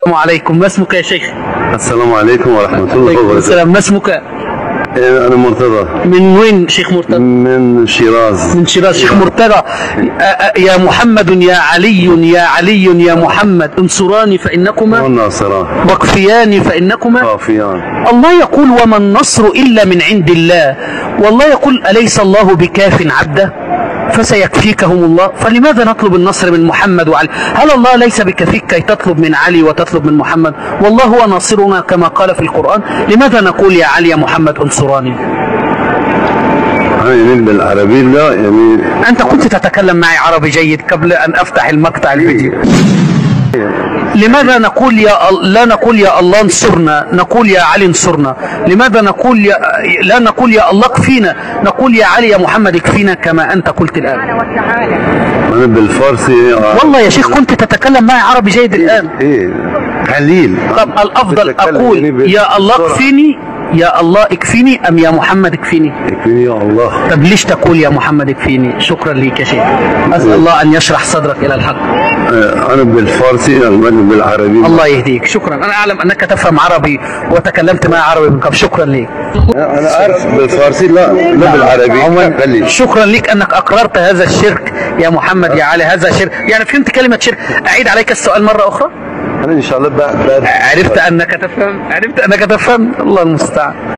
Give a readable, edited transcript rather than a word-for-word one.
السلام عليكم، ما اسمك يا شيخ؟ السلام عليكم ورحمة الله وبركاته. السلام، ما اسمك؟ أنا مرتضى. من وين شيخ مرتضى؟ من شيراز. من شيراز. شيخ مرتضى، يا محمد يا علي يا علي يا محمد انصراني فإنكما والناصران واكفياني فإنكما خافيان. الله يقول وما النصر إلا من عند الله، والله يقول أليس الله بكاف عبده فسيكفيكهم الله، فلماذا نطلب النصر من محمد وعلي؟ هل الله ليس بكفيك كي تطلب من علي وتطلب من محمد؟ والله هو ناصرنا كما قال في القرآن، لماذا نقول يا علي يا محمد انصراني؟ أنا يمين بالعربي لا يمين. أنت كنت تتكلم معي عربي جيد قبل أن أفتح المقطع الفيديو. لماذا نقول لا نقول يا الله انصرنا، نقول يا علي انصرنا؟ لماذا نقول لا نقول يا الله اكفينا، نقول يا علي يا محمد اكفينا كما أنت قلت الآن؟ أنا بالفارسي. والله يا شيخ كنت تتكلم معي عربي جيد الآن. إيه قليل. طب الأفضل أقول يا الله اكفيني، يا الله اكفيني أم يا محمد اكفيني؟ اكفيني يا الله. طب ليش تقول يا محمد اكفيني؟ شكرا لك يا شيخ، أسأل الله أن يشرح صدرك إلى الحق. أنا بالفارسي، أنا بالعربي. الله يهديك، شكرا. أنا أعلم أنك تفهم عربي وتكلمت معي عربي من قبل، شكرا لك. أنا أعرف بالفارسي لا بالعربي. شكرا لك أنك أقررت هذا الشرك يا محمد يا علي، هذا شرك، يعني فهمت كلمة شرك. أعيد عليك السؤال مرة أخرى. أنا إن شاء الله عرفت أنك تفهم، عرفت أنك تفهم، الله المستعان.